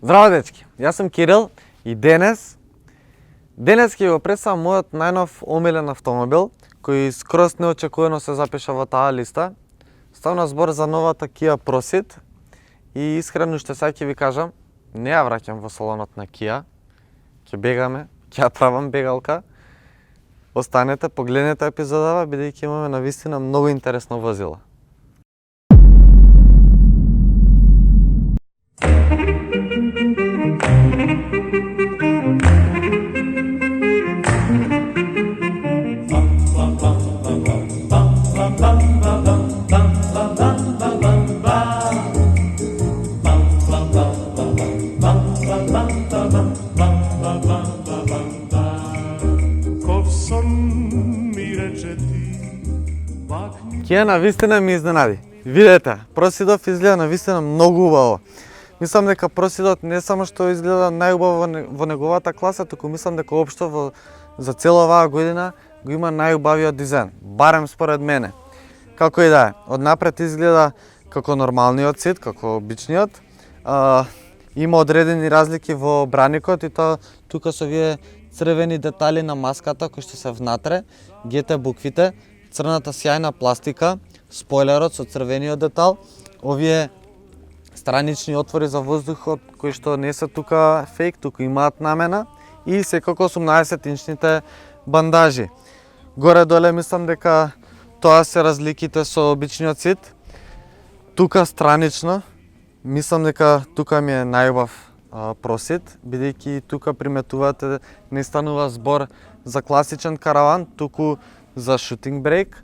Здраво, дечки! Јас сум Кирил и денес ќе го представам мојот најнов омилен автомобил, кој скроз неочекувано се запиша во таа листа. Ставна збор за новата Kia Proceed и искрено што сега ќе ви кажам, не ја враќам во салонот на Kia. Ќе бегаме, ќе ја правам бегалка. Останете, погледнете епизодава, бидејќи имаме навистина многу интересно возило. Kia навистина ми изненади. Видете, Proceed изгледа навистина многу убаво. Мислам дека Proceed не само што изгледа најубаво во неговата класа, туку мислам дека општо за цела оваа година го има најубавиот дизајн, барем според мене. Како и да е, однапред изгледа како нормалниот сит, како обичниот. Има одредени разлики во браникот и тоа тука со овие црвени детали на маската кои што се внатре, GT буквите, црната сјајна пластика, спойлерот со црвениот детал, овие странични отвори за воздухот кои што не се тука фейк, туку имаат намена и секако 18-инчните бандажи. Горе-доле мислам дека тоа се разликите со обичниот сит. Тука странично, мислам дека тука ми е најубав Proceed, бидејќи тука приметувате не станува збор за класичен караван, туку за шутинг брейк.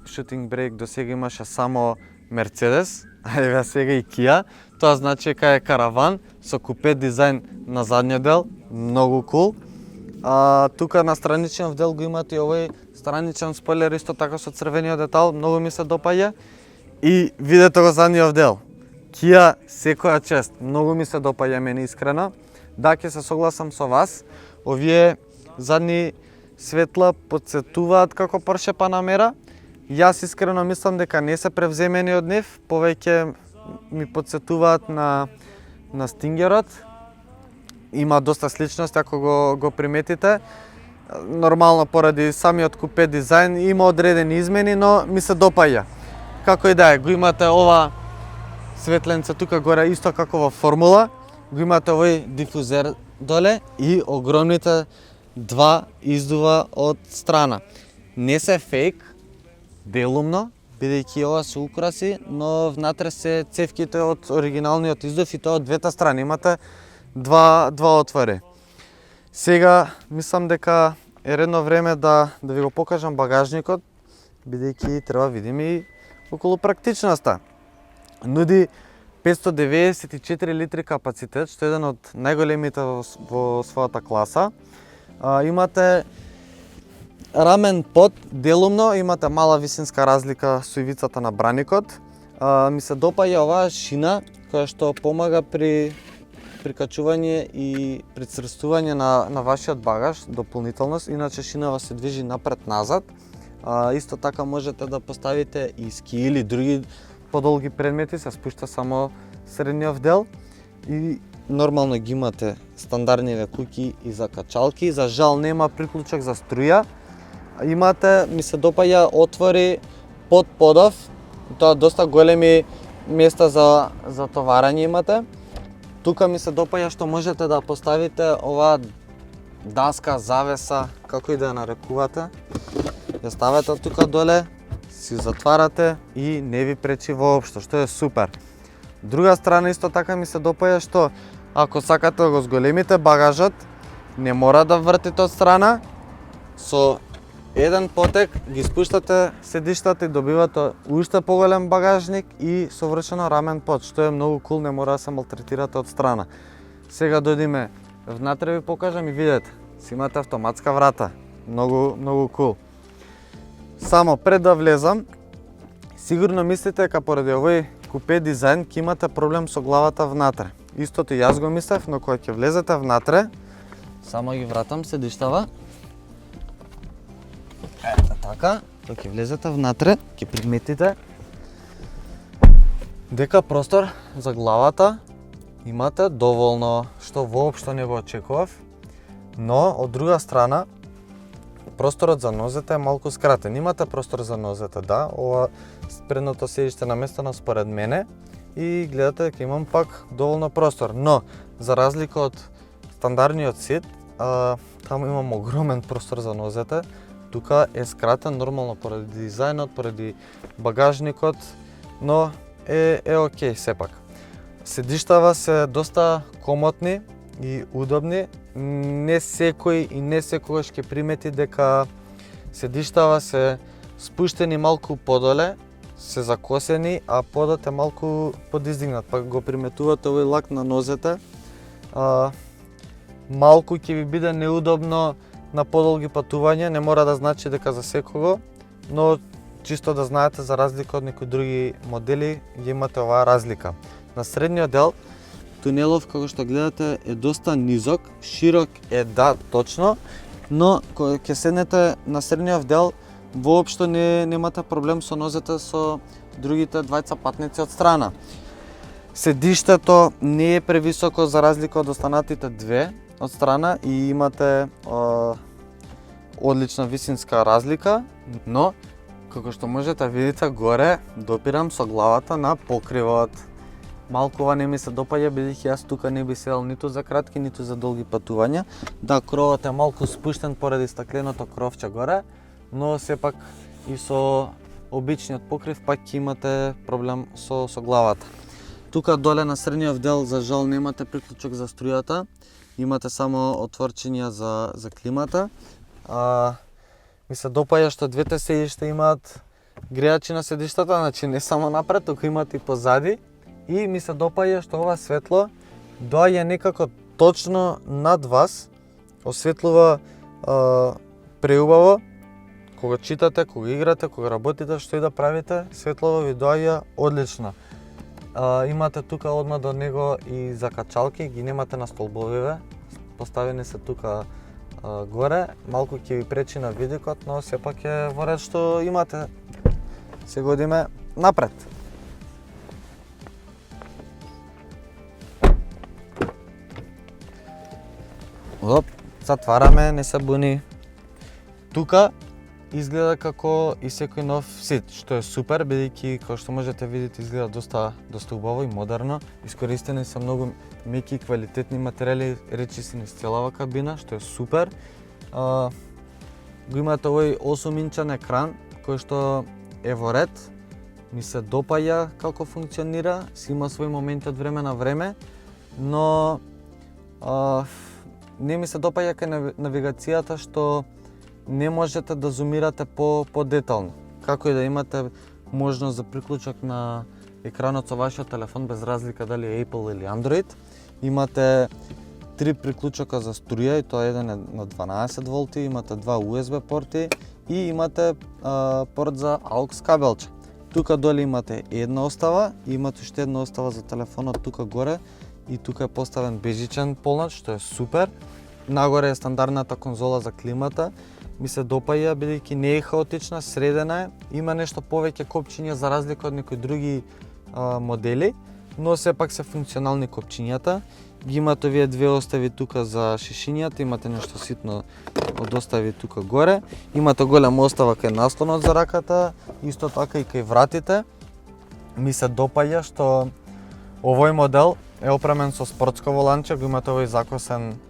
Шутинг брейк до сега имаше само Mercedes, а еве сега и Kia. Тоа значи дека е караван со купе дизајн на задниот дел, многу кул. Тука на страничниот дел го имате и овој страничен спойлер исто така со црвениот детал, многу ми се допаѓа. И видете го задниот дел. Kia секоја чест, многу ми се допаѓа мене искрено. Да, ќе се согласам со вас. Овие задни светла потсетуваат како Porsche Panamera. Јас искрено мислам дека не се превземени од нив, повеќе ми потсетуваат на Stinger-от. Има доста сличност ако го приметите. Нормално поради самиот купе дизајн има одредени измени, но ми се допаѓа. Како и да е, го имате ова светленце тука горе исто како во Формула, го имате овој дифузер доле и огромните два издува од страна. Не се фейк, делумно, бидејќи ова се украси, но внатре се цевките од оригиналниот издув и тоа од двете страни. Имате два отвори. Сега мислам дека е редно време да ви го покажам багажникот, бидејќи треба видиме и околу практичноста. Нуди 594 литри капацитет, што е еден од најголемите во својата класа. Имате рамен под, делумно, имате мала висинска разлика со ивицата на браникот. Ми се допаѓа оваа шина, која што помага при прикачување и прицрстување на вашиот багаж, дополнителност. Иначе шинава се движи напред-назад. Исто така можете да поставите и ски или други подолги предмети, се спушта само средниот дел. И нормално ги имате стандардниве куќи и за качалки. За жал нема приклучок за струја. Имате, ми се допаѓа отвори под подов. Тоа доста големи места за товарање имате. Тука ми се допаѓа што можете да поставите оваа даска, завеса, како и да ја нарекувате. Ја ставате тука доле, си затварате и не ви пречи воопшто, што е супер. Друга страна исто така ми се допаѓа што ако сакате да го зголемите багажот, не мора да вртите од страна. Со еден потек ги спуштате седиштата и добивате уште поголем багажник и совршено рамен под, што е многу кул, не мора да се малтретирате од страна. Сега дојдеме внатре ви покажам и видете, си имате автоматска врата, многу кул. Само пред да влезам, сигурно мислите дека поради овој купе дизајн ќе имате проблем со главата внатре. Истото јас го мислев, но кога ќе влезете внатре, само ги вратам седиштава. Ето така, кога ќе влезете внатре, ќе приметите дека простор за главата имате доволно, што воопшто не го очекував, но од друга страна просторот за нозете е малку скратен. Имате простор за нозете, да, ова предното седиште наместено според мене и гледате дека имам пак доволно простор, но за разлика од стандардниот сет, таму имам огромен простор за нозете, тука е скратен нормално поради дизајнот, поради багажникот, но е окей сепак. Седиштава се доста комотни и удобни. Не секој и не секогаш ќе примети дека седиштава се спуштени малку подоле, се закосени, а подот е малку подиздигнат, па го приметувате овој лак на нозете. Малку ќе ви биде неудобно на подолги патувања, не мора да значи дека за секого, но чисто да знаете за разлика од некои други модели, ја имате оваа разлика. На средниот дел, тунелов, како што гледате, е доста низок, широк е, да, точно, но кога ќе седнете на средниот дел, воопшто немате проблем со нозете со другите двајца патници од страна. Седиштето не е превисоко за разлика од останатите две од страна и имате одлична висинска разлика, но како што можете видите горе, допирам со главата на покривот. Малку ова не ми се допаѓа, бидејќи јас тука не би седел ниту за кратки, ниту за долги патувања. Да, кровот е малку спуштен поради стакленото кровче горе, но сепак и со обичниот покрив пак ќе имате проблем со главата. Тука доле на средниот дел за жал немате приклучок за струјата, имате само отворчиња за климата. Ми се допаѓа што двете седишта имаат грејачи на седиштата, значи не само напред, туку имат и позади. И ми се допаѓа што ова светло доаѓа некако точно над вас, осветлува преубаво, кога читате, кога играте, кога работите, што и да правите, светлово ви доаѓа одлично. Имате тука одма до него и закачалки, ги немате на столбовиве, поставени се тука горе, малку ќе ви пречи на видикот, но сепак е во ред што имате. Се годиме напред. Оп, затвараме, не се буни. Тука изгледа како и секој нов сет, што е супер, бидејќи како што можете видите изгледа доста убаво и модерно. Искористени се многу меки и квалитетни материјали, речиси низ целава кабина, што е супер. Го имате овој 8-инчен екран кој што е во ред. Ми се допаѓа како функционира, си има своји моменти од време на време, но не ми се допаѓа кај навигацијата што не можете да зумирате по-детално. Како и да имате можност за приклучок на екранот со вашиот телефон, без разлика дали е Apple или Android. Имате 3 приклучока за струја и тоа еден е на 12 волти, имате 2 USB порти и имате порт за AUX кабелче. Тука доле имате една остава и имате уште една остава за телефонот тука горе и тука е поставен бежичен полнач, што е супер. Нагоре е стандардната конзола за климата. Ми се допаѓа бидејќи не е хаотична, средена е, има нешто повеќе копчиња за разлика од некои други модели, но сепак се функционални копчињата. Ги имате овие две остави тука за шишињата, имате нешто ситно од остави тука горе. Имате голема остава кај наслонот за раката, исто така и кај вратите. Ми се допаѓа што овој модел е опремен со спортско воланче, го имате овој закосен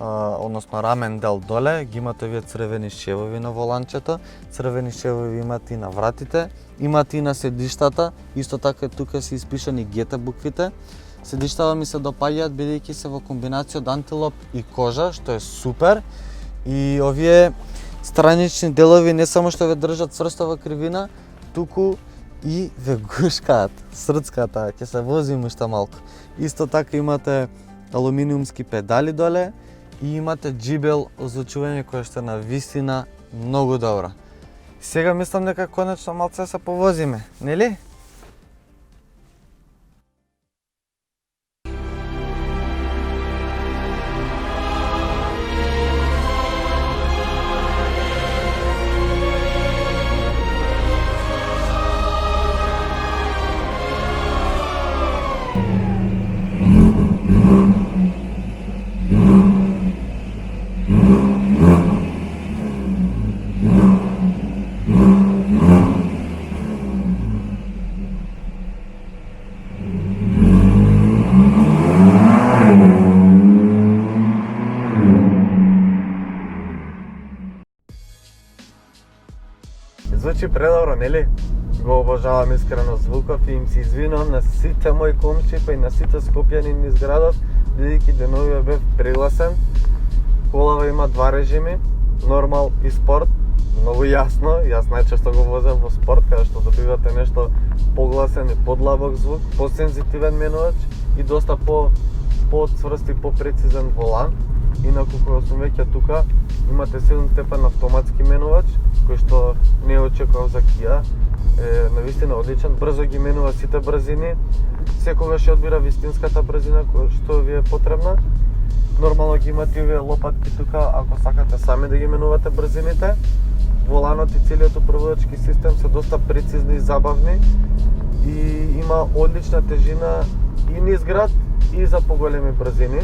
односно рамен дел доле, ги имате овие црвени шевови на воланчето, црвени шевови имате и на вратите, имате и на седиштата, исто така тука се испишани GT буквите. Седиштава ми се допаѓаат бидејќи се во комбинација од антилоп и кожа, што е супер. И овие странични делови не само што ве држат цврсто во кривина, туку и ве гушкаат срцката, ќе се возиме уште малку. Исто така имате алуминиумски педали доле и имате JBL озвучување кое што е на вистина многу добро. Сега мислам дека конечно малце се повозиме, нели? звучи предобро, нели? Го обожавам искрено звуков и им се извинувам на сите мои комши, па и на сите скопјани низ градов, бидејќи деновиве бев пригласен. Колава има два режими, нормал и спорт. Многу јасно, јас најчесто го возам во спорт, каде што добивате нешто погласен и подлабок звук, посензитивен менувач и доста поцврст и попрецизен волан. Инаку кога сум веќе тука, имате 7 степен автоматски менувач, кој што не очекував за Kia. Е навистина одличен, брзо ги менува сите брзини, секогаш ја одбира вистинската брзина која што ви е потребна. Нормално ги имате овие лопатки тука, ако сакате сами да ги менувате брзините. Воланот и целиот управувачки систем се доста прецизни и забавни и има одлична тежина и низ град и за поголеми брзини.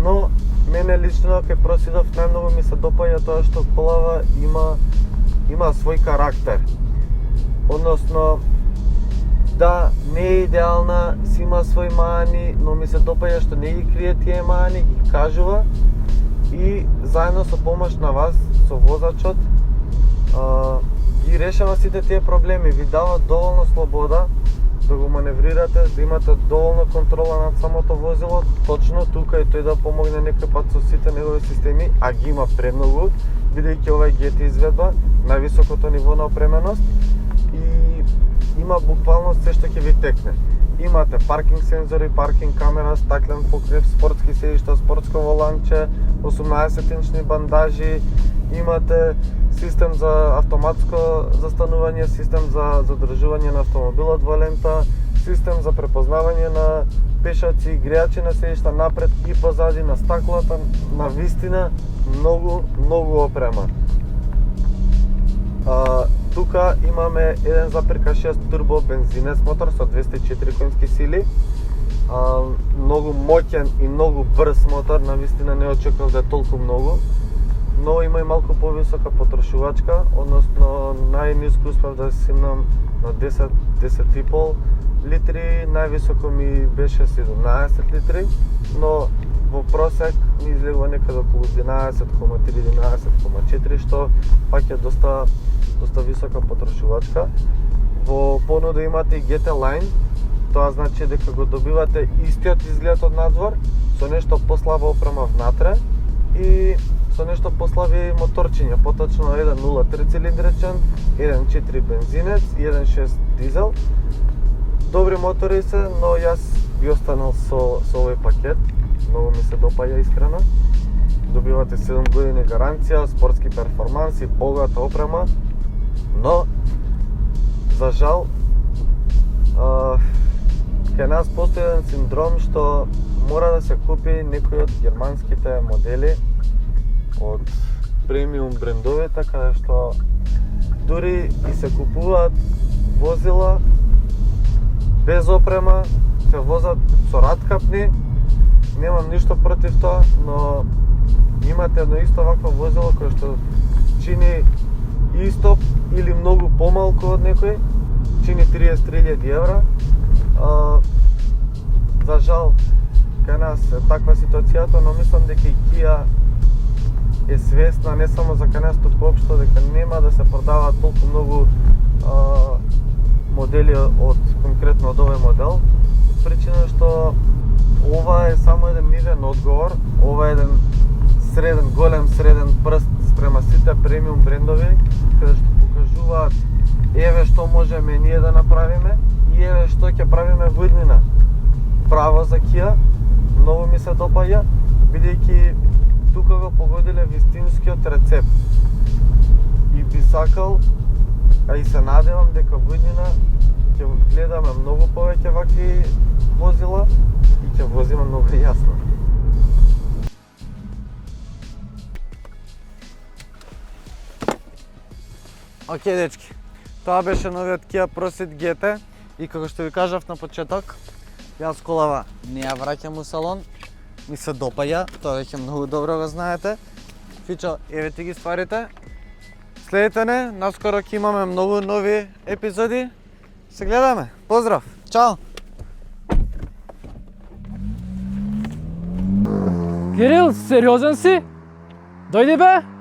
Но мене лично кај Просидов најмногу ми се допаѓа тоа што колава има свој карактер. Односно, да, не е идеална, си има свој мани, но ми се допаѓа што не ги крие тие мани, ги кажува и заедно со помош на вас, со возачот, ги решава сите тие проблеми, ви дава доволно слобода да го маневрирате, да имате доволно контрола над самото возило, точно тука и тој да помогне некој пат со сите негови системи, а ги има премногу, бидејќи ова е GT изведба, највисокото ниво на опременост и има буквално се што ќе ви текне. Имате паркинг сензори, паркинг камера, стаклен покрив, спортски седишта, спортско воланче, 18-инчни бандажи, имате систем за автоматско застанување, систем за задржување на автомобилот во лента, систем за препознавање на пешаци, грејачи на седишта напред и позади на стаклата, на вистина многу опрема. Тука имаме 1,6 турбо бензинец мотор со 204 конски сили. Многу моќен и многу брз мотор, навистина не очекував да е толку многу. Но има и малку повисока потрошувачка, односно најниско успев да симнам на 10,5 литри, највисоко ми беше 17 литри, но во просек ми излегува некаде околу 11,3-11,4, што пак е доста висока потрошувачка. Во понуда имате и GT Line, тоа значи дека го добивате истиот изглед од надвор, со нешто послаба опрема внатре и со нешто послаби моторчиња, поточно 1.0 цилиндречен, 1.4 бензинец и 1.6 дизел. Добри мотори се, но јас би останал со овој пакет. Многу ми се допаѓа искрено. Добивате 7 години гаранција, спортски перформанс и богата опрема, но за жал кај нас постои еден синдром што мора да се купи некој од германските модели од премиум брендовите, каде што дури и се купуваат возила без опрема, се возат со раткапни. Немам ништо против тоа, но имате едно исто вакво возило кое што чини исто или многу помалку од некој, чини 33.000 евра. За жал, кај нас е таква ситуацијата, но мислам дека и Kia е свесна не само за кај нас, туку општо дека нема да се продаваат толку многу модели од конкретно од овој модел. Причина што ова е само еден нивен одговор, ова е еден среден, голем среден прст спрема сите премиум брендови, каде што покажуваат еве што можеме ние да направиме и еве што ќе правиме во иднина. Право за Kia, многу ми се допаѓа, бидејќи тука го погодиле вистинскиот рецепт. И би сакал, а и се надевам дека во иднина ќе гледаме многу повеќе вакви возила и ќе возиме многу јасно. Океј, дечки, тоа беше новиот Kia Proceed GT и како што ви кажав на почеток, јас колава не ја враќам у салон, ми се допаѓа, тоа веќе многу добро го знаете. Фичо, еве ти ги стварите. Следете не, наскоро ќе имаме многу нови епизоди. Се гледаме. Поздрав. Чао. Кирил, сериозен си? Дојди бе!